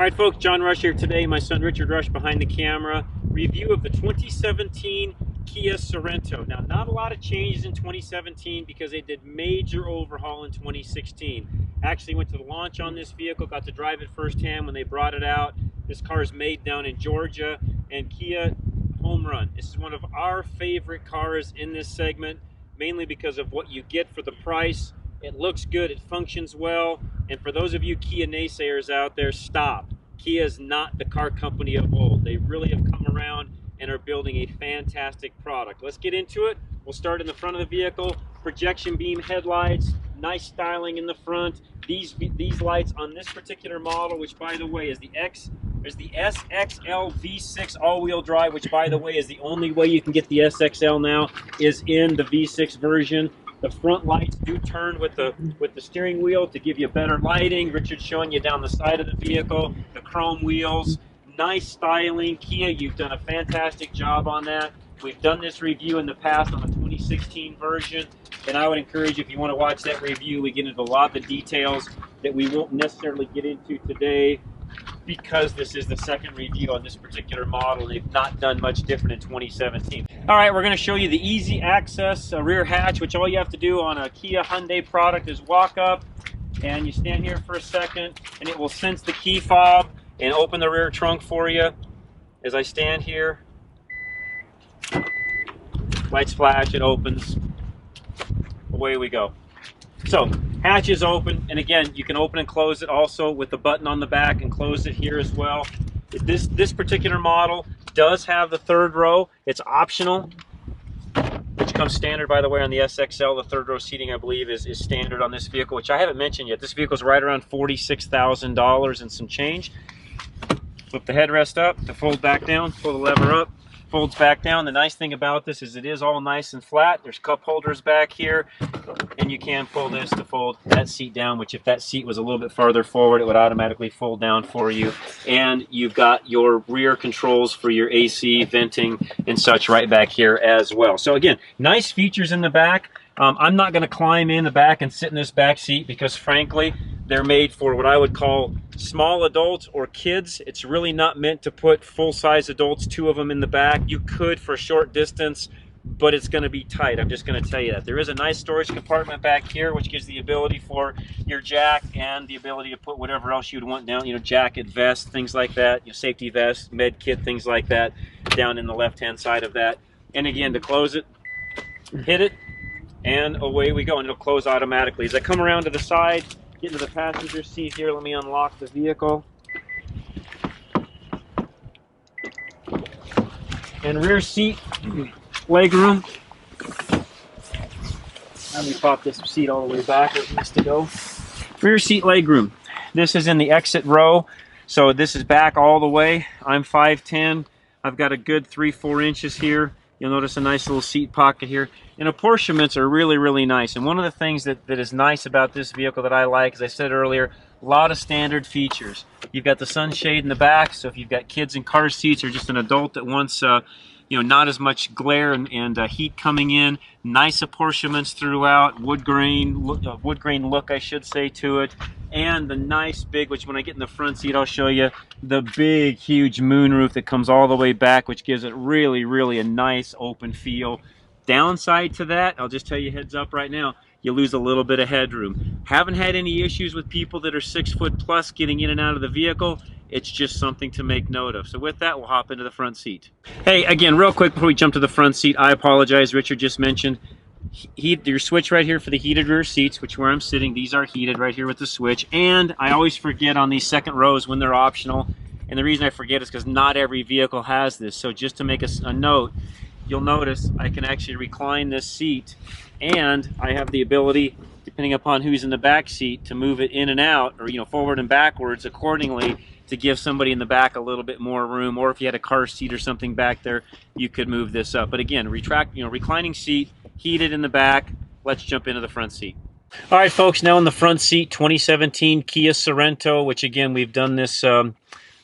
All right, folks, John Rush here today. My son Richard Rush behind the camera. Review of the 2017 Kia Sorento. Now, not a lot of changes in 2017 because they did major overhaul in 2016. Actually went to the launch on this vehicle, got to drive it firsthand when they brought it out. This car is made down in Georgia, and Kia, home run. This is one of our favorite cars in this segment, mainly because of what you get for the price. It looks good, it functions well, and for those of you Kia naysayers out there, stop. Kia is not the car company of old. They really have come around and are building a fantastic product. Let's get into it. We'll start in the front of the vehicle. Projection beam headlights, nice styling in the front. These lights on this particular model, which by the way is the SXL V6 all-wheel drive, which by the way is the only way you can get the SXL now, is in the V6 version. The front lights do turn with the steering wheel to give you better lighting. Richard's showing you down the side of the vehicle, the chrome wheels, nice styling. Kia, you've done a fantastic job on that. We've done this review in the past on the 2016 version, and I would encourage you, if you want to watch that review, we get into a lot of the details that we won't necessarily get into today, because this is the second review on this particular model. They've not done much different in 2017. All right, we're going to show you the easy access rear hatch, which all you have to do on a Kia Hyundai product is walk up and you stand here for a second and it will sense the key fob and open the rear trunk for you. As I stand here, lights flash, it opens, away we go. So, hatch is open, and again, you can open and close it also with the button on the back and close it here as well. This particular model does have the third row. It's optional, which comes standard, by the way, on the SXL. The third row seating, I believe, is standard on this vehicle, which I haven't mentioned yet. This vehicle is right around $46,000 and some change. Flip the headrest up to fold back down, pull the lever up, folds back down. The nice thing about this is it is all nice and flat. There's cup holders back here, and you can pull this to fold that seat down, which if that seat was a little bit farther forward, it would automatically fold down for you. And you've got your rear controls for your AC, venting, and such right back here as well. So again, nice features in the back. I'm not going to climb in the back and sit in this back seat because frankly, they're made for what I would call small adults or kids. It's really not meant to put full-size adults, two of them in the back. You could for a short distance, but it's going to be tight. I'm just going to tell you that. There is a nice storage compartment back here, which gives the ability for your jack and the ability to put whatever else you'd want down, jacket, vest, things like that, safety vest, med kit, things like that, down in the left-hand side of that. And again, to close it, hit it, and away we go, and it'll close automatically. As I come around to the side, get into the passenger seat here, let me unlock the vehicle. And rear seat, legroom. Let me pop this seat all the way back where it needs to go. Rear seat legroom. This is in the exit row, so this is back all the way. I'm 5'10". I've got a good 3-4 inches here. You'll notice a nice little seat pocket here. And apportionments are really, really nice. And one of the things that is nice about this vehicle that I like, as I said earlier, a lot of standard features. You've got the sunshade in the back, so if you've got kids in car seats or just an adult that wants not as much glare and heat coming in, nice apportionments throughout, wood grain look, I should say, to it. And the nice big, which when I get in the front seat, I'll show you, the big, huge moonroof that comes all the way back, which gives it really, really a nice open feel. Downside to that, I'll just tell you heads up right now, you lose a little bit of headroom. Haven't had any issues with people that are 6 foot plus getting in and out of the vehicle. It's just something to make note of. So with that, we'll hop into the front seat. Hey, again, real quick before we jump to the front seat, I apologize. Richard just mentioned your switch right here for the heated rear seats, which where I'm sitting, these are heated right here with the switch. And I always forget on these second rows when they're optional. And the reason I forget is because not every vehicle has this. So just to make a note, you'll notice I can actually recline this seat, and I have the ability, depending upon who's in the back seat, to move it in and out, or forward and backwards accordingly, to give somebody in the back a little bit more room. Or if you had a car seat or something back there, you could move this up. But again, reclining seat, heated in the back. Let's jump into the front seat. All right, folks, now in the front seat, 2017 Kia Sorento, which again, we've done this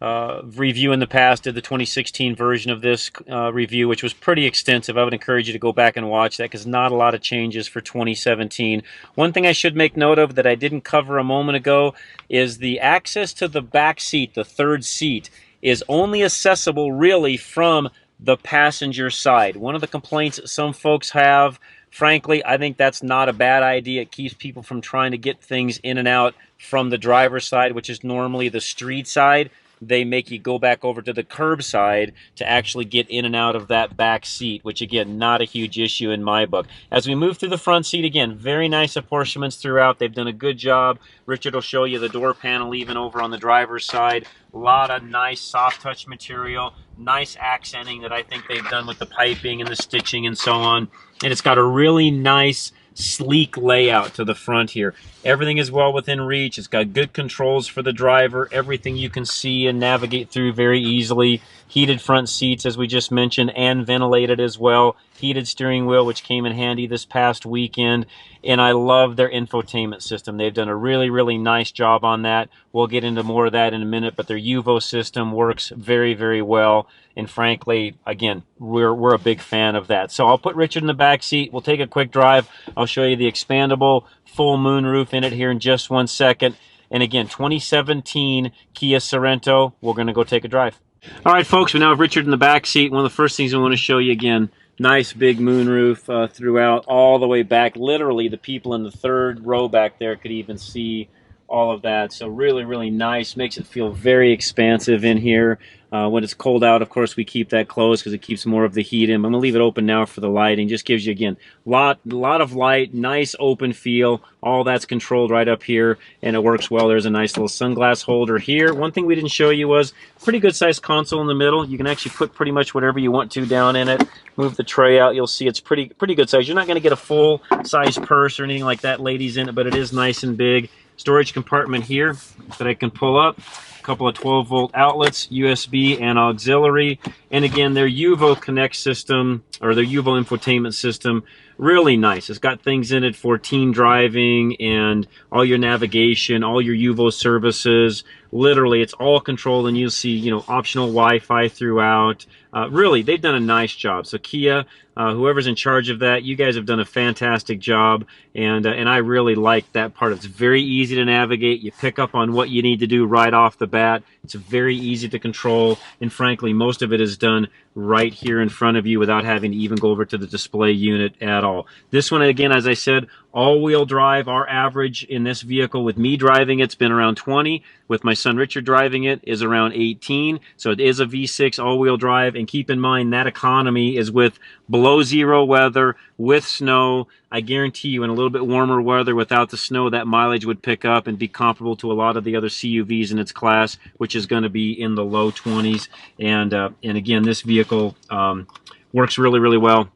review in the past, did the 2016 version of this review, which was pretty extensive. I would encourage you to go back and watch that because not a lot of changes for 2017. One thing I should make note of that I didn't cover a moment ago is the access to the back seat, the third seat, is only accessible really from the passenger side. One of the complaints that some folks have, frankly, I think that's not a bad idea. It keeps people from trying to get things in and out from the driver's side, which is normally the street side. They make you go back over to the curbside to actually get in and out of that back seat, which again, not a huge issue in my book. As we move through the front seat, again, very nice apportionments throughout. They've done a good job. Richard will show you the door panel even over on the driver's side. A lot of nice soft touch material, nice accenting that I think they've done with the piping and the stitching and so on. And it's got a really nice sleek layout to the front here. Everything is well within reach. It's got good controls for the driver. Everything you can see and navigate through very easily. Heated front seats, as we just mentioned, and ventilated as well. Heated steering wheel, which came in handy this past weekend. And I love their infotainment system. They've done a really, really nice job on that. We'll get into more of that in a minute, but their UVO system works very, very well. And frankly, again, we're a big fan of that. So I'll put Richard in the back seat. We'll take a quick drive. I'll show you the expandable full moonroof in it here in just 1 second. And again, 2017 Kia Sorento. We're going to go take a drive. All right, folks, we now have Richard in the back seat. One of the first things I want to show you again, nice big moonroof throughout, all the way back. Literally, the people in the third row back there could even see all of that. So really, really nice. Makes it feel very expansive in here. When it's cold out, of course, we keep that closed because it keeps more of the heat in. I'm going to leave it open now for the lighting. Just gives you, again, a lot of light, nice open feel. All that's controlled right up here, and it works well. There's a nice little sunglass holder here. One thing we didn't show you was pretty good sized console in the middle. You can actually put pretty much whatever you want to down in it. Move the tray out. You'll see it's pretty good size. You're not going to get a full size purse or anything like that, ladies, in it, but it is nice and big. Storage compartment here that I can pull up. A couple of 12-volt outlets, USB and auxiliary. And again, their UVO Connect system, or their UVO infotainment system, really nice. It's got things in it for teen driving and all your navigation, all your UVO services. Literally, it's all controlled, and you'll see, you know, optional Wi-Fi throughout. Really, they've done a nice job. So Kia, whoever's in charge of that, you guys have done a fantastic job, and I really like that part. It's very easy to navigate. You pick up on what you need to do right off the bat. It's very easy to control, and frankly, most of it is done right here in front of you without having to even go over to the display unit at all. This one, again, as I said, all-wheel drive. Our average in this vehicle, with me driving it's been around 20. With my son Richard driving it, is around 18. So it is a V6 all-wheel drive, and keep in mind that economy is with below zero weather, with snow. I guarantee you in a little bit warmer weather without the snow, that mileage would pick up and be comparable to a lot of the other CUVs in its class, which is going to be in the low 20s. And again, this vehicle works really, really well.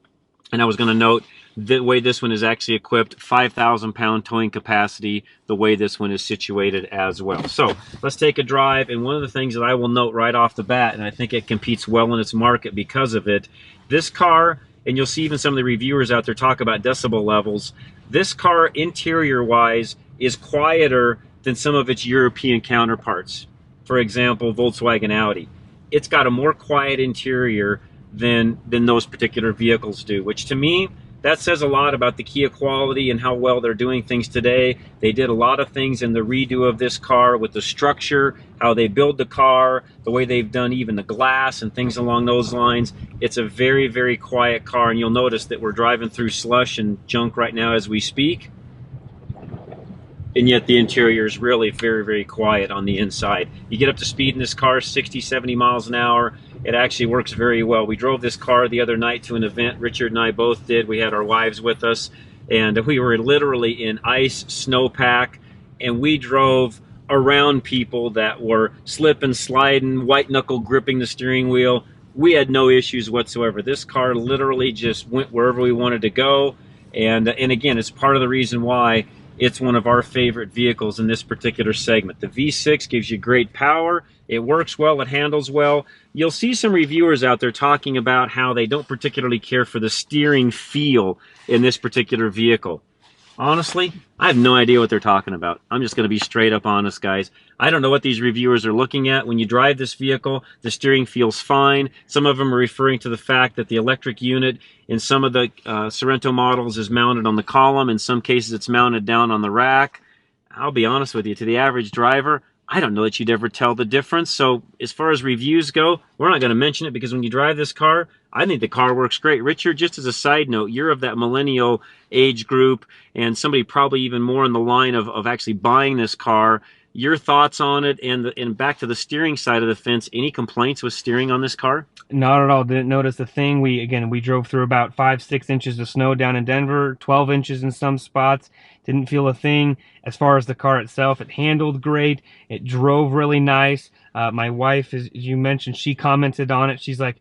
And I was going to note, the way this one is actually equipped, 5,000-pound towing capacity, the way this one is situated as well. So let's take a drive. And one of the things that I will note right off the bat, and I think it competes well in its market because of it, this car, and you'll see even some of the reviewers out there talk about decibel levels, this car interior-wise is quieter than some of its European counterparts. For example, Volkswagen Audi. It's got a more quiet interior than those particular vehicles do, which to me, that says a lot about the Kia quality and how well they're doing things today. They did a lot of things in the redo of this car with the structure, how they build the car, the way they've done even the glass and things along those lines. It's a very, very quiet car, and you'll notice that we're driving through slush and junk right now as we speak. And yet the interior is really very, very quiet on the inside. You get up to speed in this car, 60, 70 miles an hour. It actually works very well. We drove this car the other night to an event. Richard and I both did. We had our wives with us, and we were literally in ice, snowpack, and we drove around people that were slipping, sliding, white knuckle gripping the steering wheel. We had no issues whatsoever. This car literally just went wherever we wanted to go, and again, it's part of the reason why it's one of our favorite vehicles in this particular segment. The V6 gives you great power. It works well. It handles well. You'll see some reviewers out there talking about how they don't particularly care for the steering feel in this particular vehicle. Honestly, I have no idea what they're talking about. I'm just going to be straight up honest, guys. I don't know what these reviewers are looking at. When you drive this vehicle, the steering feels fine. Some of them are referring to the fact that the electric unit in some of the Sorento models is mounted on the column. In some cases, it's mounted down on the rack. I'll be honest with you, to the average driver, I don't know that you'd ever tell the difference. So as far as reviews go, we're not going to mention it because when you drive this car, I think the car works great. Richard, just as a side note, you're of that millennial age group and somebody probably even more in the line of actually buying this car. Your thoughts on it, and back to the steering side of the fence, any complaints with steering on this car? Not at all. Didn't notice a thing. We drove through about 5, 6 inches of snow down in Denver, 12 inches in some spots. Didn't feel a thing. As far as the car itself, it handled great. It drove really nice. My wife, as you mentioned, she commented on it. She's like,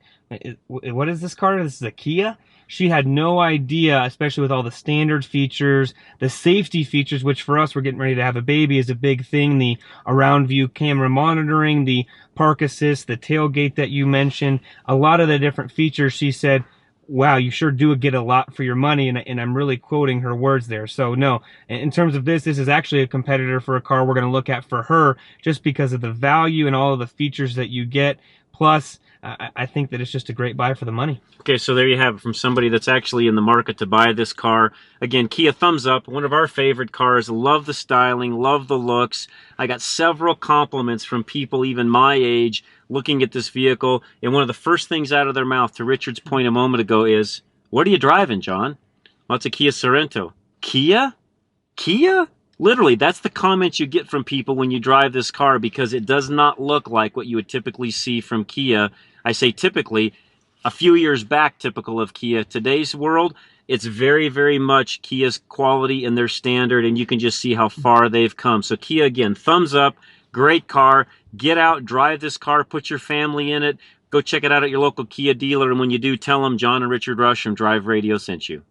"What is this car? This is a Kia?" She had no idea, especially with all the standard features, the safety features, which for us, we're getting ready to have a baby, is a big thing. The around view camera monitoring, the park assist, the tailgate that you mentioned, a lot of the different features. She said, wow, you sure do get a lot for your money. And I'm really quoting her words there. So no, in terms of this is actually a competitor for a car we're going to look at for her, just because of the value and all of the features that you get. Plus, I think that it's just a great buy for the money. Okay, so there you have it from somebody that's actually in the market to buy this car. Again, Kia thumbs up, one of our favorite cars. Love the styling, love the looks. I got several compliments from people even my age looking at this vehicle, and one of the first things out of their mouth, to Richard's point a moment ago, is, "What are you driving, John?" Well, it's a Kia Sorento. Kia? Kia? Literally, that's the comments you get from people when you drive this car, because it does not look like what you would typically see from Kia. I say typically, a few years back, typical of Kia. Today's world, it's very, very much Kia's quality and their standard, and you can just see how far they've come. So Kia, again, thumbs up, great car. Get out, drive this car, put your family in it. Go check it out at your local Kia dealer, and when you do, tell them John and Richard Rush from Drive Radio sent you.